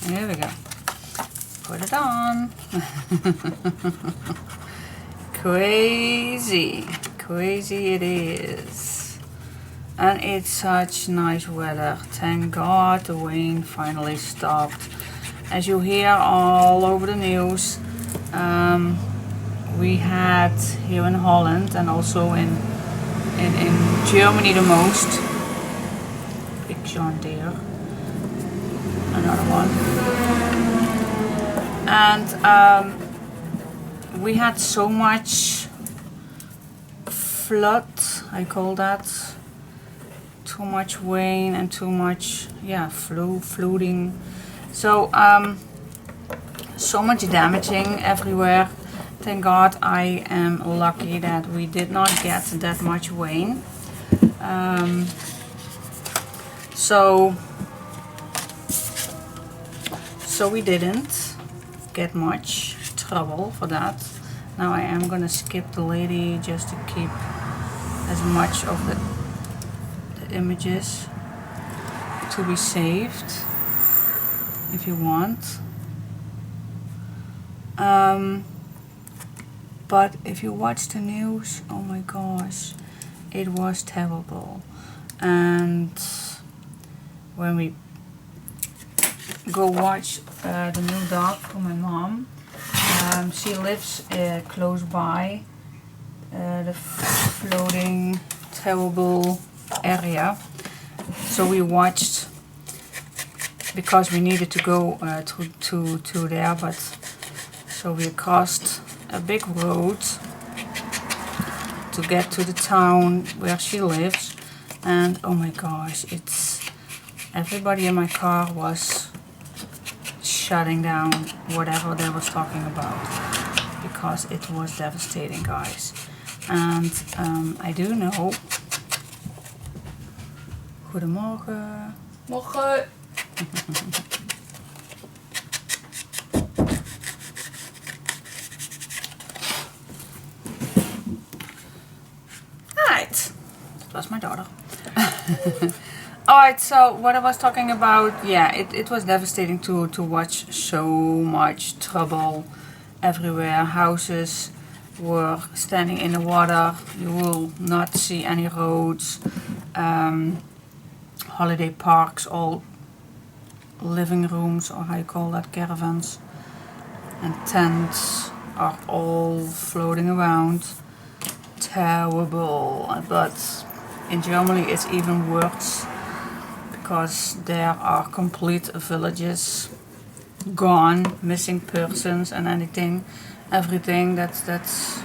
There we go. Put it on. Crazy. Crazy it is. And it's such nice weather. Thank God the rain finally stopped. As you hear all over the news, we had here in Holland and also in Germany the most. Big John Deere. Another one. And we had so much flood, I call that, too much rain and too much, yeah, flooding. So so much damaging everywhere. Thank God I am lucky that we did not get that much rain. So we didn't get much trouble for that. Now I am gonna skip the lady just to keep as much of the images to be saved if you want. But if you watch the news, oh my gosh, it was terrible. And when we go watch the new dog for my mom, she lives close by the floating terrible area. So we watched because we needed to go to there, but so we crossed a big road to get to the town where she lives. And oh my gosh, it's everybody in my car was shutting down whatever they was talking about because it was devastating, guys. And I do know. Goedemorgen. Morgen. Alright, that was my daughter. Alright, so what I was talking about, yeah, it was devastating to watch so much trouble everywhere. Houses were standing in the water. You will not see any roads. Holiday parks, all living rooms, or how you call that, caravans, and tents are all floating around. Terrible. But in Germany it's even worse because there are complete villages gone, missing persons and everything that's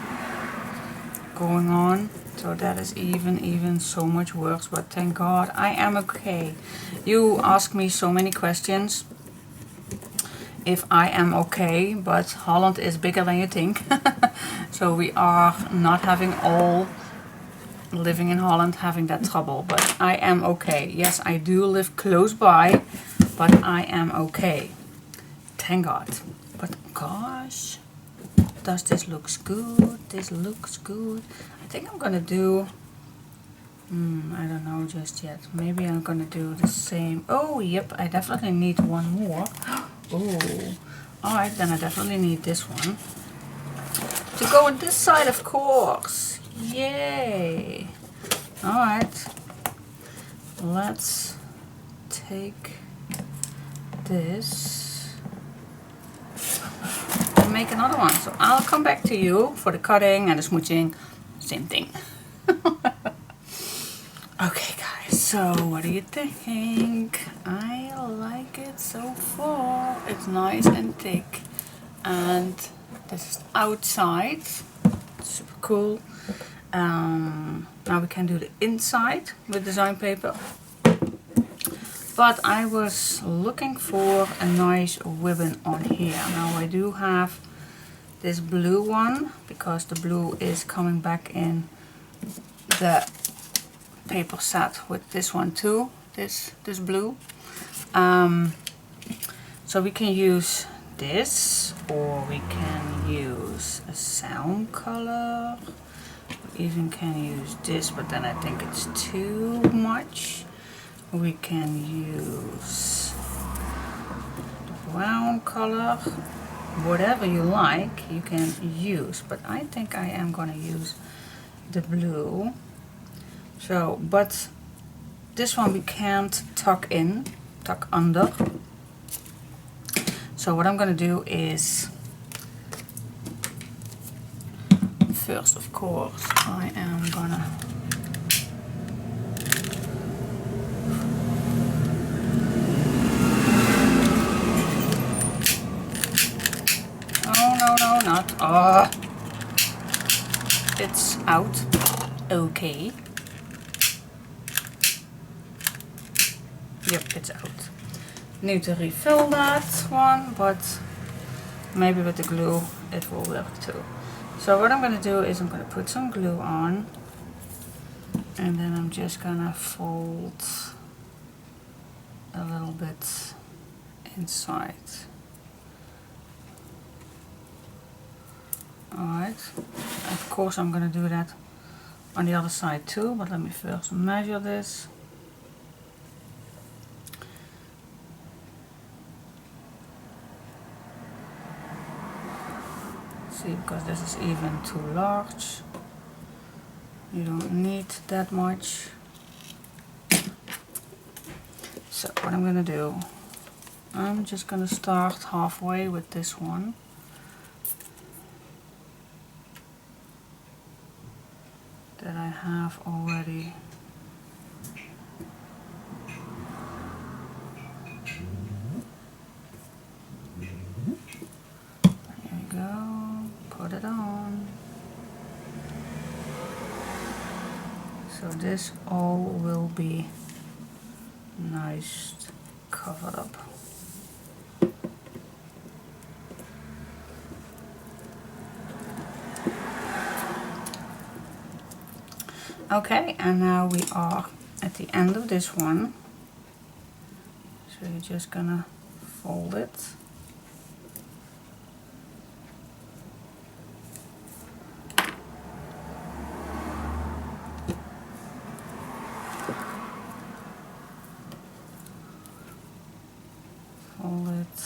going on. So that is even so much worse, but thank God I am okay. You ask me so many questions if I am okay, but Holland is bigger than you think. So we are not having all living in Holland having that trouble, but I am okay. Yes, I do live close by, but I am okay. Thank God. But gosh, does this looks good? This looks good. I think I'm gonna do, I don't know just yet. Maybe I'm gonna do the same. Oh, yep, I definitely need one more. Oh, alright, then I definitely need this one. To go on this side, of course. Yay. Alright, let's take this and make another one. So I'll come back to you for the cutting and the smudging. Same thing. Okay guys, so what do you think? I like it so far. It's nice and thick. And this is outside. Super cool. Now we can do the inside with design paper. But I was looking for a nice ribbon on here. Now I do have this blue one because the blue is coming back in the paper set with this one too, this blue. So we can use this, or we can use a sound color. We even can use this, but then I think it's too much. We can use the brown color. Whatever you like, you can use, but I think I am gonna use the blue. So, but this one we can't tuck under. So what I'm gonna do is, first of course, I am gonna no, not. It's out. Okay. Yep, it's out. Need to refill that one, but maybe with the glue it will work too. So what I'm going to do is I'm going to put some glue on, and then I'm just going to fold a little bit inside. Alright, of course I'm going to do that on the other side too, but let me first measure this. See, because this is even too large. You don't need that much. So what I'm going to do, I'm just going to start halfway with this one. That I have already. There you go, put it on. So this all will be nice covered up. Okay, and now we are at the end of this one. So you're just gonna fold it. Fold it.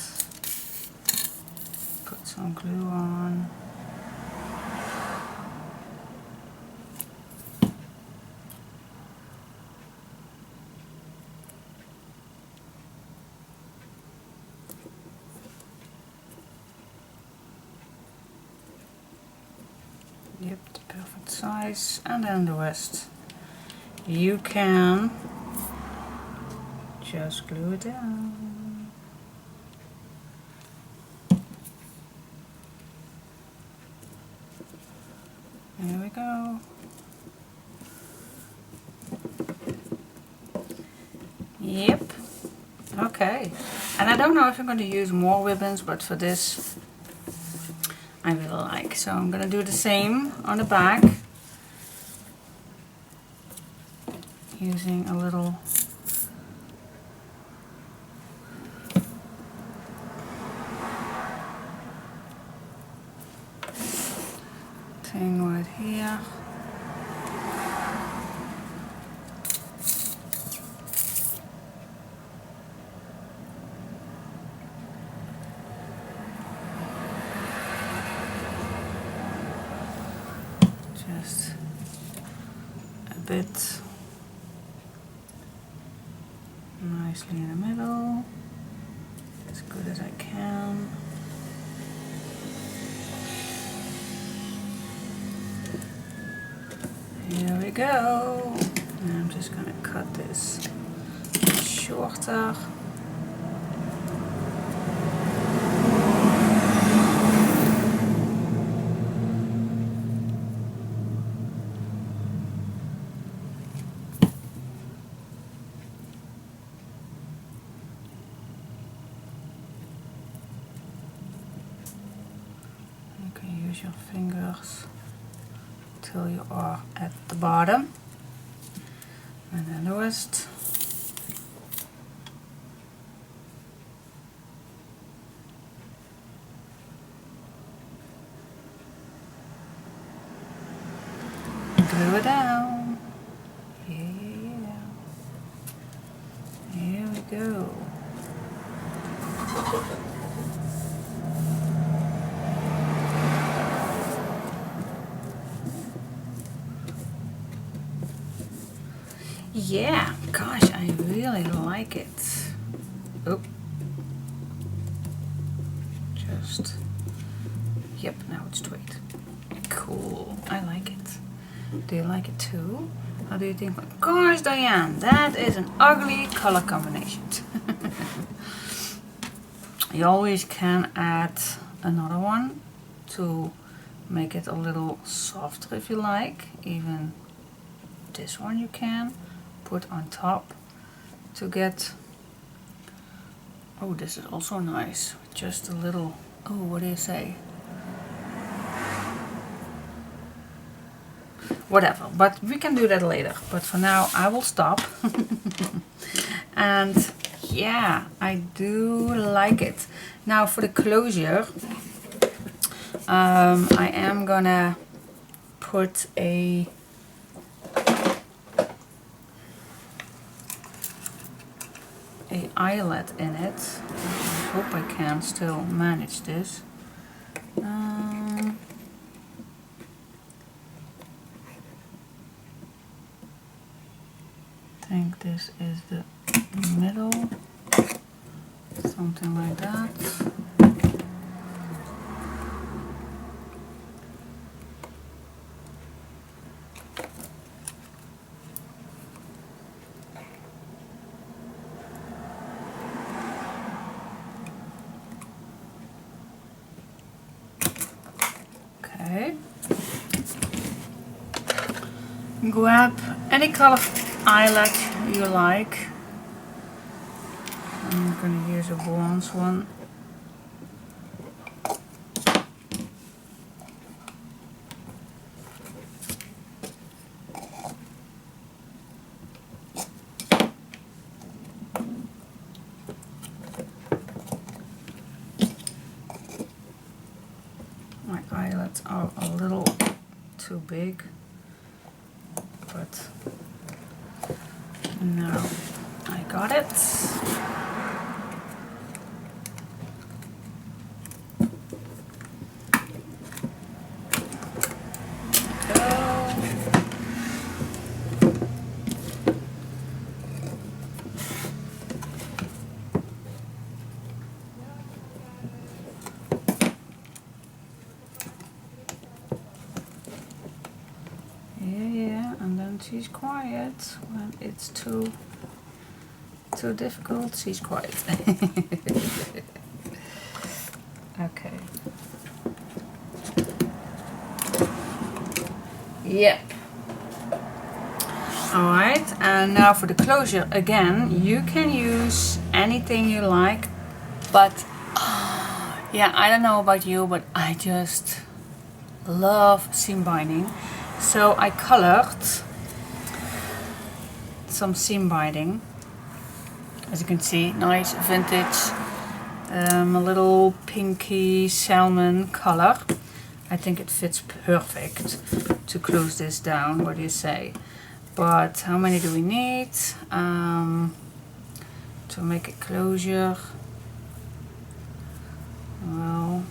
Put some glue on. Yep, the perfect size, and then the rest you can just glue it down. There we go. Yep. Okay. And I don't know if I'm going to use more ribbons, but for this I really like. So I'm going to do the same on the back, using a little thing right here. Just a bit nicely in the middle, as good as I can. Here we go. And I'm just going to cut this shorter. You can use your fingers till you are at the bottom, and then the rest. Glue it down. Yeah. Here we go. Yeah, gosh, I really like it. Oh. Just, yep, now it's straight. Cool, I like it. Do you like it too? How do you think? Gosh, Diane, that is an ugly color combination. You always can add another one to make it a little softer if you like. Even this one you can put on top to get Oh, this is also nice. Just a little, oh, what do you say? Whatever, but we can do that later. But for now, I will stop. And yeah, I do like it. Now for the closure, I am gonna put a eyelet in it. I hope I can still manage this. I think this is the middle, something like that. Okay. Grab any color eyelet you like. I'm going to use a bronze one. My eyelets are a little too big, but now I got it. Yeah, and then she's quiet when it's too difficult. She's quiet. Okay. Yep. Alright, and now for the closure again, you can use anything you like, but yeah, I don't know about you, but I just love seam binding. So I colored some seam binding. As you can see, nice vintage, a little pinky salmon color. I think it fits perfect to close this down. What do you say? But how many do we need to make a closure? Well,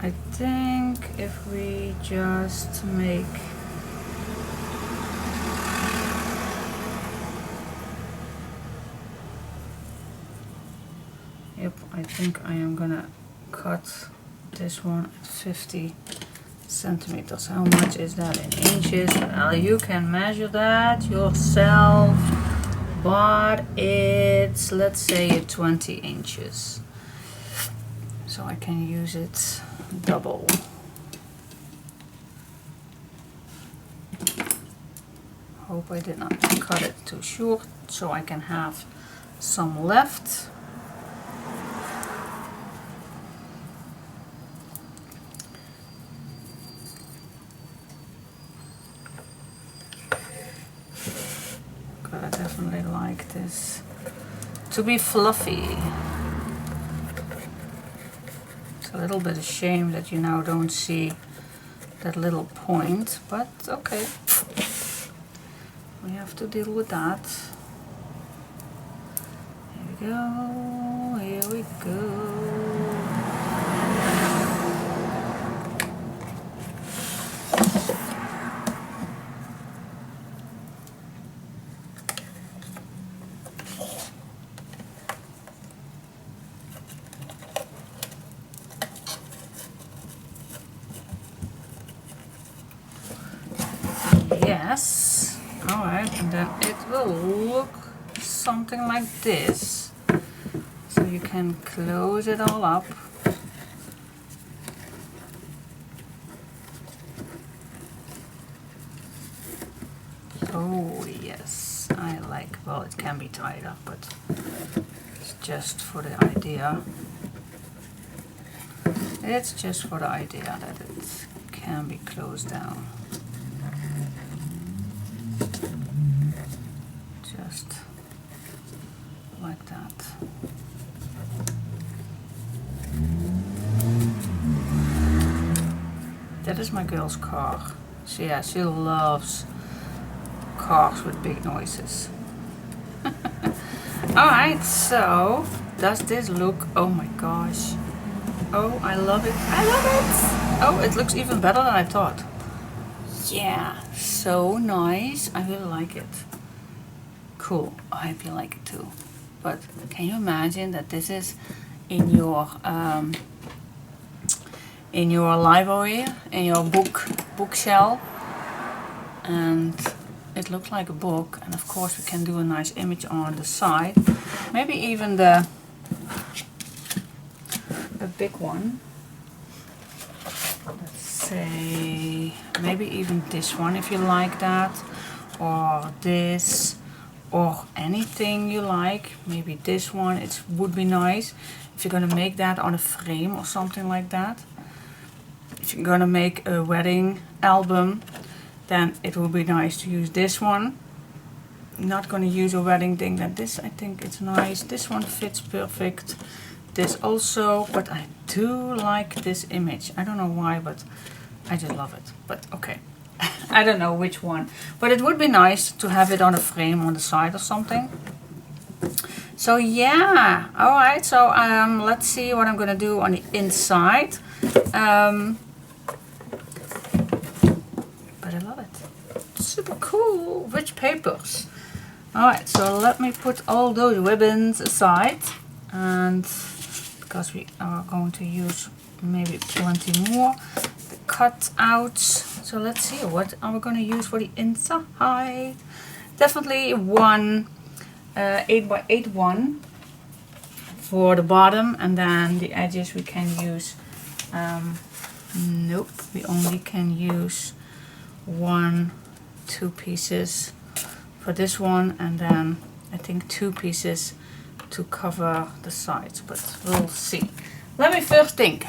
I think if we just make I think I am gonna cut this one at 50 centimeters. How much is that in inches? Well, you can measure that yourself, but it's, let's say, 20 inches. So I can use it double. Hope I did not cut it too short, so I can have some left. I definitely like this to be fluffy. It's a little bit of shame that you now don't see that little point, but okay. We have to deal with that. Here we go, here we go. Yes, alright, and then it will look something like this. So you can close it all up. Oh yes, I like, well, it can be tied up, but it's just for the idea. It's just for the idea that it can be closed down. Just like that. That is my girl's car. So yeah, she loves cars with big noises. Alright, so does this look, oh my gosh. Oh, I love it. I love it. Oh, it looks even better than I thought. Yeah, so nice. I really like it. Cool. I hope you like it too. But can you imagine that this is in your library, in your bookshelf, and it looks like a book, and of course we can do a nice image on the side, maybe even a big one. Let's say maybe even this one if you like that, or this, or anything you like. Maybe this one, it would be nice if you're gonna make that on a frame or something like that. If you're gonna make a wedding album, then it would be nice to use this one. I'm not gonna use a wedding thing, then this, I think it's nice. This one fits perfect. This also, but I do like this image. I don't know why, but I just love it. But okay, I don't know which one. But it would be nice to have it on a frame on the side or something. So yeah, alright, so let's see what I'm gonna do on the inside. But I love it. Super cool. Rich papers. Alright, so let me put all those ribbons aside. And because we are going to use maybe plenty more. The cutouts. So let's see, what are we going to use for the inside? Definitely one 8x8 one for the bottom, and then the edges we can use, nope, we only can use 2 pieces for this one, and then I think 2 pieces to cover the sides, but we'll see. Let me first think.